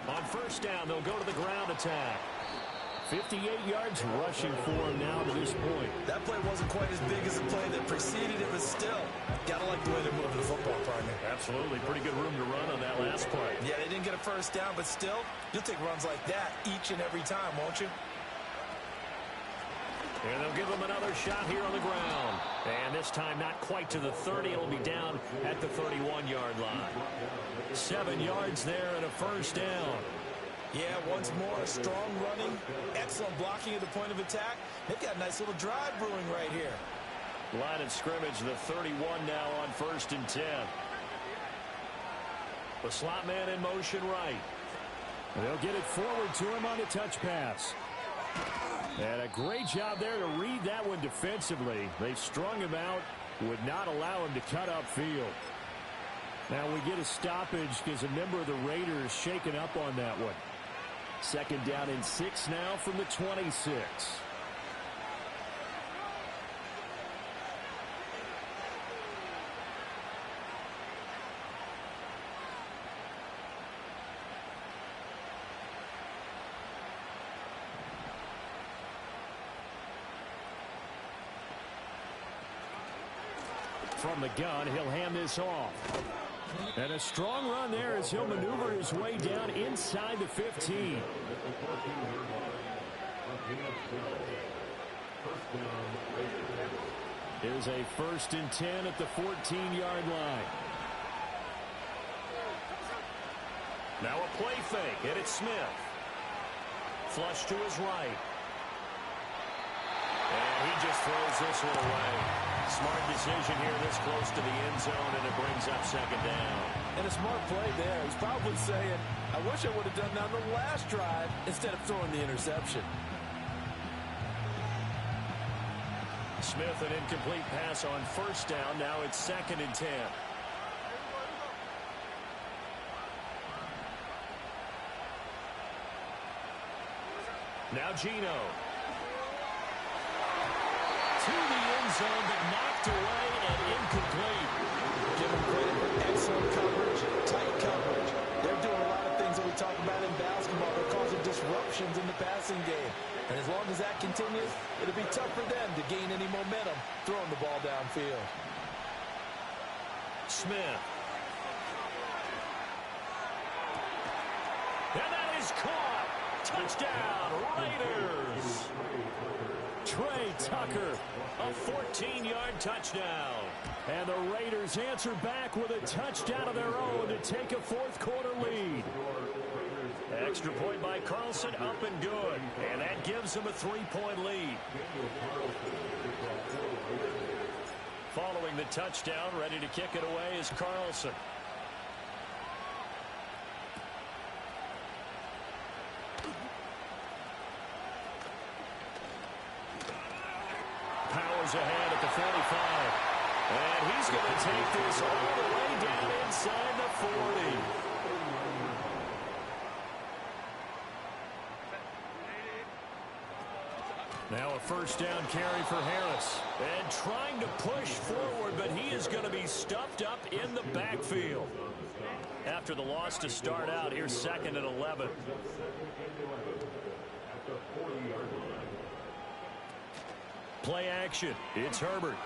On first down, they'll go to the ground attack. 58 yards rushing for him now to this point. That play wasn't quite as big as the play that preceded it, but still, gotta like the way they're moving the football, partner. Absolutely. Pretty good room to run on that last play. Yeah, they didn't get a first down, but still, you'll take runs like that each and every time, won't you? And they'll give him another shot here on the ground. And this time not quite to the 30. It'll be down at the 31-yard line. 7 yards there and a first down. Yeah, once more, strong running, excellent blocking at the point of attack. They've got a nice little drive brewing right here. Line of scrimmage, the 31 now on first and 10. The slot man in motion right. And they'll get it forward to him on the touch pass. And a great job there to read that one defensively. They strung him out, would not allow him to cut upfield. Now we get a stoppage because a member of the Raiders shaken up on that one. Second down and 6 now from the 26. From the gun, he'll hand this off. And a strong run there as he'll maneuver his way down inside the 15. Here's a first and 10 at the 14-yard line. Now a play fake, and it's Smith. Flush to his right. And he just throws this one away. Smart decision here this close to the end zone, and it brings up second down. And a smart play there. He's probably saying, I wish I would have done that on the last drive instead of throwing the interception. Smith, an incomplete pass on first down. Now it's second and 10. Now Gino. To the end zone, but knocked away and incomplete. Give them credit for excellent coverage, tight coverage. They're doing a lot of things that we talk about in basketball. They're causing disruptions in the passing game. And as long as that continues, it'll be tough for them to gain any momentum throwing the ball downfield. Smith. And that is caught. Touchdown, Raiders. Trey Tucker, a 14-yard touchdown. And the Raiders answer back with a touchdown of their own to take a fourth-quarter lead. Extra point by Carlson, up and good. And that gives them a 3-point lead. Following the touchdown, ready to kick it away is Carlson. Powers ahead at the 45. And he's going to take this all the way down inside the 40. Now a first down carry for Harris. And trying to push forward, but he is going to be stuffed up in the backfield. After the loss to start out, here's 2nd and 11. Play action. It's Herbert.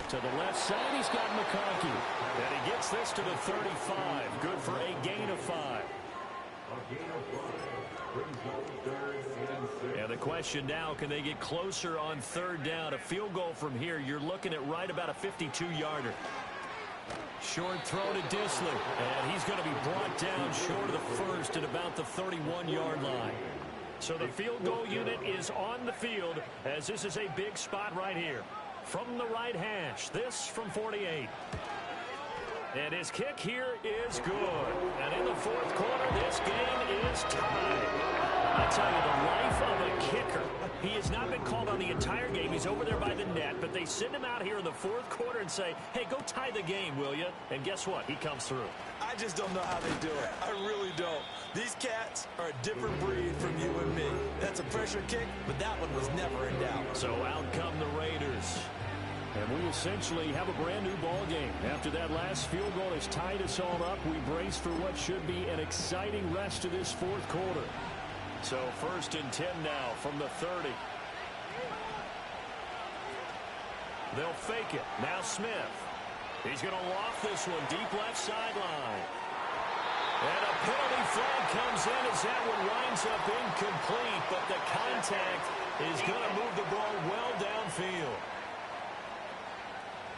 To the left side, he's got McConkey. And he gets this to the 35. Good for a gain of 5. And the question now, can they get closer on 3rd down? A field goal from here, you're looking at right about a 52-yarder. Short throw to Disley. And he's going to be brought down short of the first at about the 31-yard line. So the field goal unit is on the field as this is a big spot right here. From the right hash, this from 48. And his kick here is good. And in the 4th quarter, this game is tied. I tell you, the life of a kicker. He has not been called on the entire game. He's over there by the net, but they send him out here in the 4th quarter and say, hey, go tie the game, will you? And guess what? He comes through. I just don't know how they do it. I really don't. These cats are a different breed from you and me. That's a pressure kick, but that one was never in doubt. So out come the Raiders. And we essentially have a brand new ball game. After that last field goal has tied us all up, we brace for what should be an exciting rest of this 4th quarter. So 1st and 10 now from the 30. They'll fake it. Now Smith. He's going to loft this one deep left sideline. And a penalty flag comes in as that one winds up incomplete, but the contact is going to move the ball well downfield.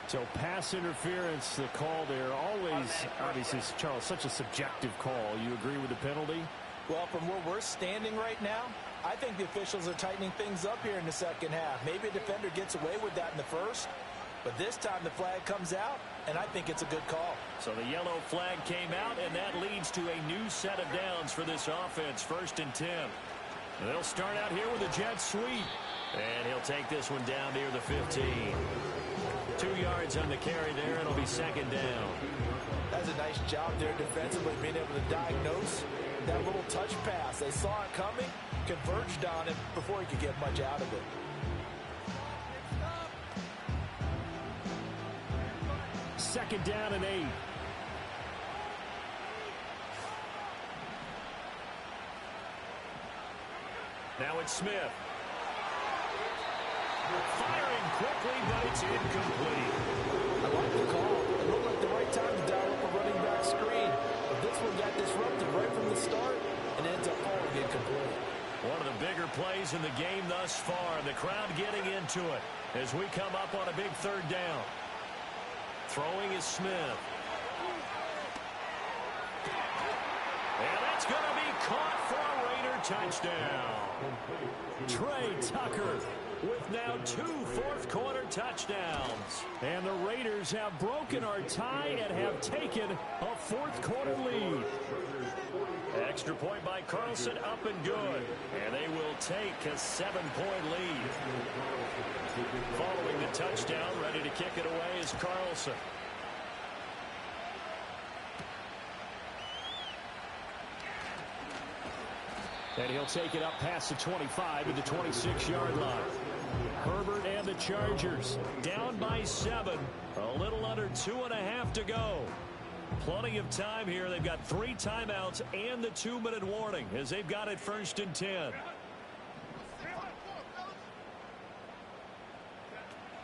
So pass interference, the call there, always, obviously, Charles, such a subjective call. You agree with the penalty? Well, from where we're standing right now, I think the officials are tightening things up here in the 2nd half. Maybe a defender gets away with that in the 1st, but this time the flag comes out, and I think it's a good call. So the yellow flag came out, and that leads to a new set of downs for this offense, 1st and 10. They'll start out here with a jet sweep, and he'll take this one down near the 15. 2 yards on the carry there, and it'll be 2nd down. That's a nice job there defensively, being able to diagnose that little touch pass. They saw it coming, converged on it before he could get much out of it. Second down and 8. Now it's Smith. Firing quickly, but it's incomplete. I like the call. It looked like the right time to dial up a running back screen. But this one got disrupted right from the start and ends up falling incomplete. One of the bigger plays in the game thus far. The crowd getting into it as we come up on a big 3rd down. Throwing is Smith. And that's going to be caught for a Raider touchdown. Trey Tucker with now 2 fourth-quarter touchdowns. And the Raiders have broken our tie and have taken a 4th-quarter lead. Extra point by Carlson, up and good. And they will take a 7-point lead. Following the touchdown, ready to kick it away is Carlson. And he'll take it up past the 25 to the 26-yard line. Herbert and the Chargers down by 7. A little under 2.5 to go. Plenty of time here. They've got 3 timeouts and the 2-minute warning as they've got it 1st and 10.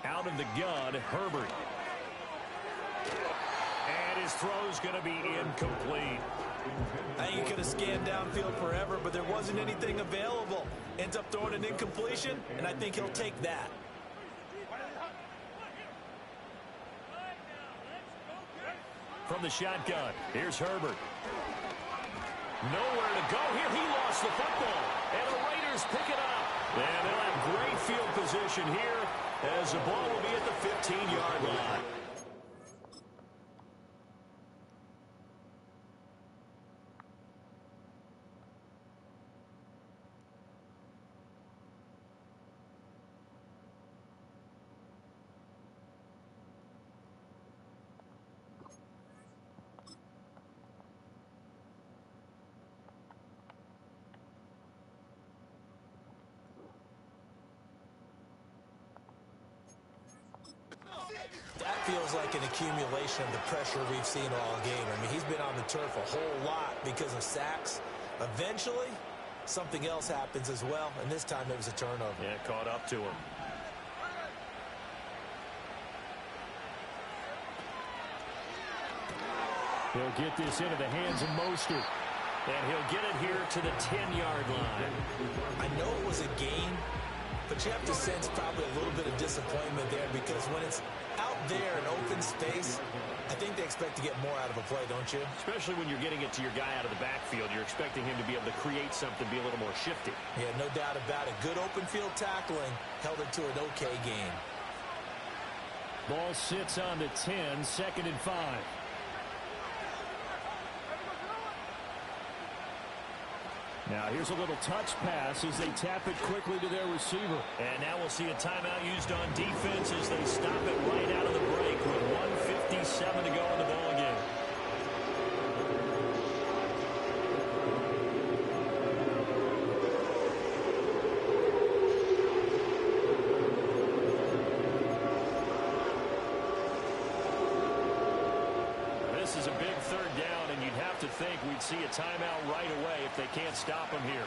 Out of the gun, Herbert. And his throw's going to be incomplete. I think he could have scanned downfield forever, but there wasn't anything available. Ends up throwing an incompletion, and I think he'll take that. From the shotgun, here's Herbert. Nowhere to go here. He lost the football, and the Raiders pick it up. And they'll have great field position here as the ball will be at the 15-yard line. That feels like an accumulation of the pressure we've seen all game. I mean, he's been on the turf a whole lot because of sacks. Eventually, something else happens as well, and this time it was a turnover. Yeah, caught up to him. He'll get this into the hands of Mostert. And he'll get it here to the 10-yard line. I know it was a gain, but you have to sense probably a little bit of disappointment there because when it's out there in open space, I think they expect to get more out of a play, don't you? Especially when you're getting it to your guy out of the backfield. You're expecting him to be able to create something, be a little more shifty. Yeah, no doubt about it. Good open field tackling held it to an okay game. Ball sits on the 10, 2nd and 5. Now here's a little touch pass as they tap it quickly to their receiver. And now we'll see a timeout used on defense as they stop it right out of the break with 1:57 to go in the ball game. This is a big 3rd down, and you'd have to think we'd see a timeout right away if they can't stop him here.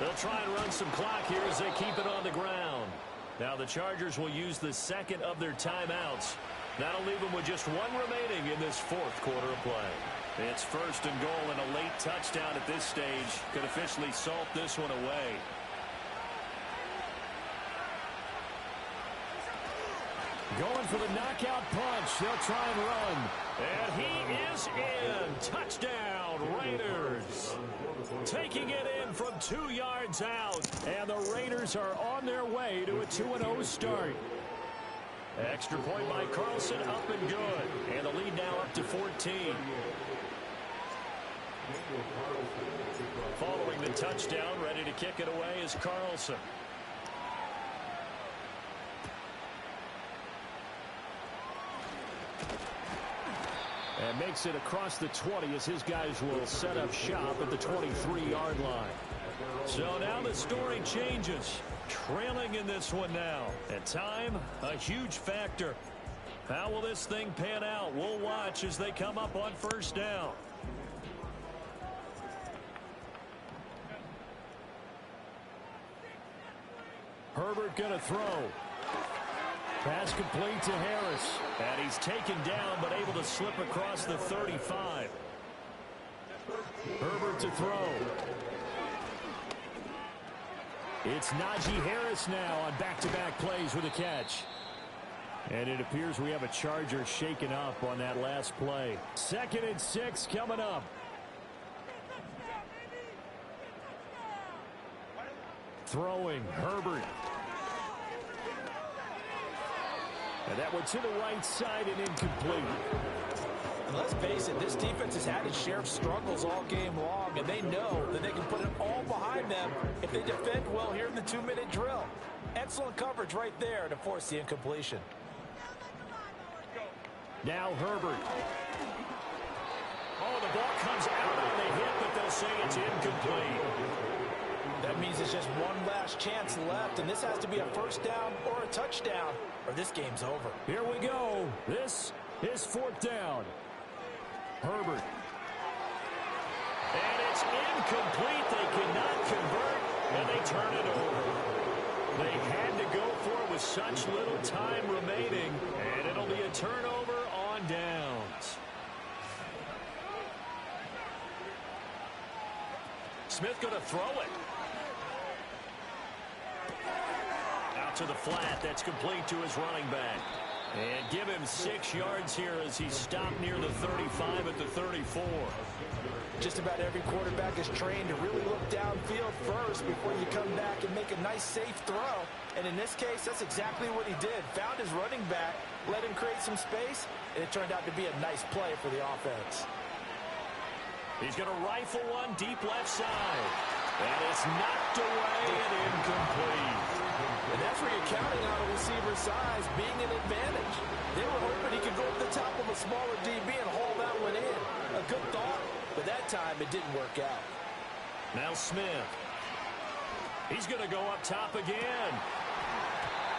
They'll try and run some clock here as they keep it on the ground. Now the Chargers will use the 2nd of their timeouts. That'll leave them with just 1 remaining in this 4th quarter of play. It's 1st and goal, and a late touchdown at this stage could officially salt this one away. Going for the knockout punch. They'll try and run. And he is in. Touchdown, Raiders. Taking it in from 2 yards out. And the Raiders are on their way to a 2-0 start. Extra point by Carlson, up and good. And the lead now up to 14. Following the touchdown, ready to kick it away is Carlson. And makes it across the 20 as his guys will set up shop at the 23-yard line. So now the story changes. Trailing in this one now. And time, a huge factor. How will this thing pan out? We'll watch as they come up on 1st down. Herbert going to throw. Pass complete to Harris. And he's taken down but able to slip across the 35. Herbert to throw. It's Najee Harris now on back-to-back plays with a catch. And it appears we have a Charger shaken up on that last play. 2nd and 6 coming up. Throwing, Herbert. And that one to the right side and incomplete. And let's face it, this defense has had its share of struggles all game long, and they know that they can put it all behind them if they defend well here in the 2-minute drill. Excellent coverage right there to force the incompletion. Now Herbert. Oh, the ball comes out on the hit, but they'll say it's incomplete. That means it's just one last chance left, and this has to be a 1st down or a touchdown, or this game's over. Here we go. This is 4th down. Herbert. And it's incomplete. They cannot convert, and they turn it over. They had to go for it with such little time remaining, and it'll be a turnover on downs. Smith going to throw it. Out to the flat. That's complete to his running back. And give him 6 yards here as he's stopped near the 35 at the 34. Just about every quarterback is trained to really look downfield first before you come back and make a nice, safe throw. And in this case, that's exactly what he did. Found his running back, let him create some space, and it turned out to be a nice play for the offense. He's going to rifle one deep left side. And it's knocked away and incomplete. And that's where you're counting on a receiver's size being an advantage. They were hoping he could go up the top of a smaller DB and haul that one in. A good thought, but that time it didn't work out. Now Smith. He's going to go up top again.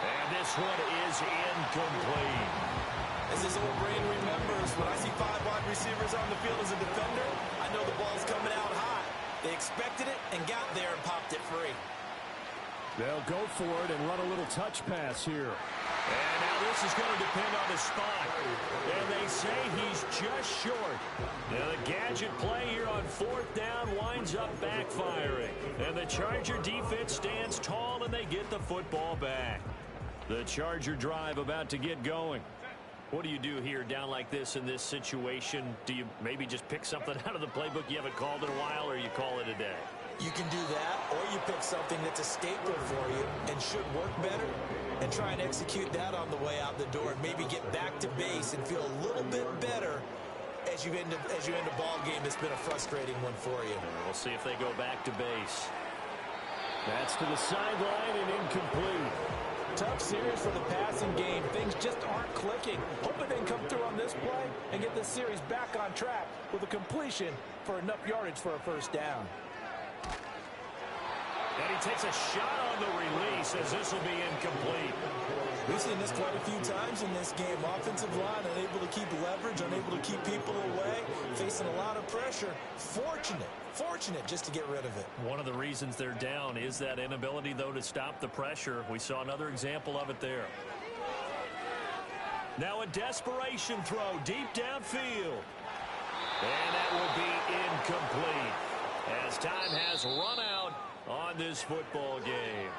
And this one is incomplete. As this old brain remembers, when I see 5 wide receivers on the field as a defender, I know the ball's coming out high. They expected it and got there and popped it free. They'll go for it and run a little touch pass here. And now this is going to depend on the spot. And they say he's just short. Now the gadget play here on 4th down winds up backfiring. And the Charger defense stands tall and they get the football back. The Charger drive about to get going. What do you do here down like this in this situation? Do you maybe just pick something out of the playbook you haven't called in a while, or you call it a day? You can do that, or you pick something that's a staple for you and should work better and try and execute that on the way out the door and maybe get back to base and feel a little bit better as you end a ball game that's been a frustrating one for you. We'll see if they go back to base. That's to the sideline and incomplete. Tough series for the passing game. Things just aren't clicking. Hoping they can come through on this play and get this series back on track with a completion for enough yardage for a first down. And he takes a shot on the release as this will be incomplete. We've seen this quite a few times in this game. Offensive line unable to keep leverage, unable to keep people away, facing a lot of pressure. Fortunate just to get rid of it. One of the reasons they're down is that inability, though, to stop the pressure. We saw another example of it there. Now a desperation throw deep downfield. And that will be incomplete as time has run out on this football game.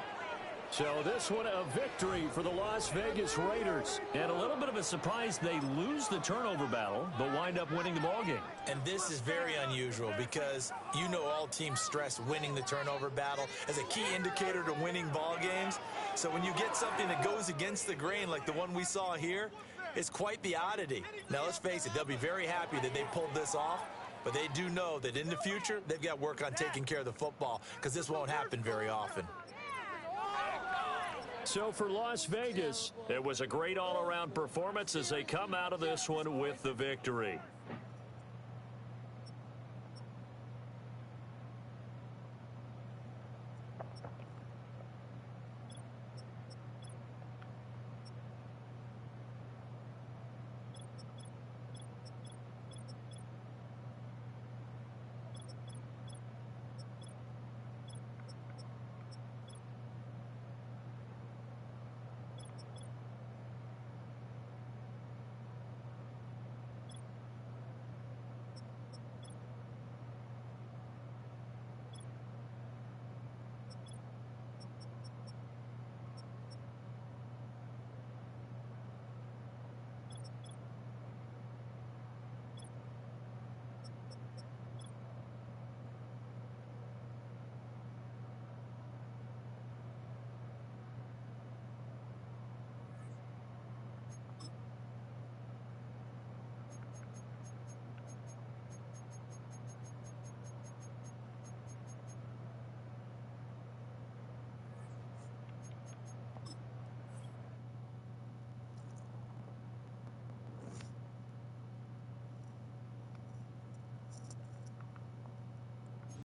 So this one a victory for the Las Vegas Raiders. And a little bit of a surprise, they lose the turnover battle, but wind up winning the ball game. And this is very unusual because you know all teams stress winning the turnover battle as a key indicator to winning ball games. So when you get something that goes against the grain like the one we saw here, it's quite the oddity. Now let's face it, they'll be very happy that they pulled this off. But they do know that in the future, they've got work on taking care of the football because this won't happen very often. So for Las Vegas, it was a great all-around performance as they come out of this one with the victory.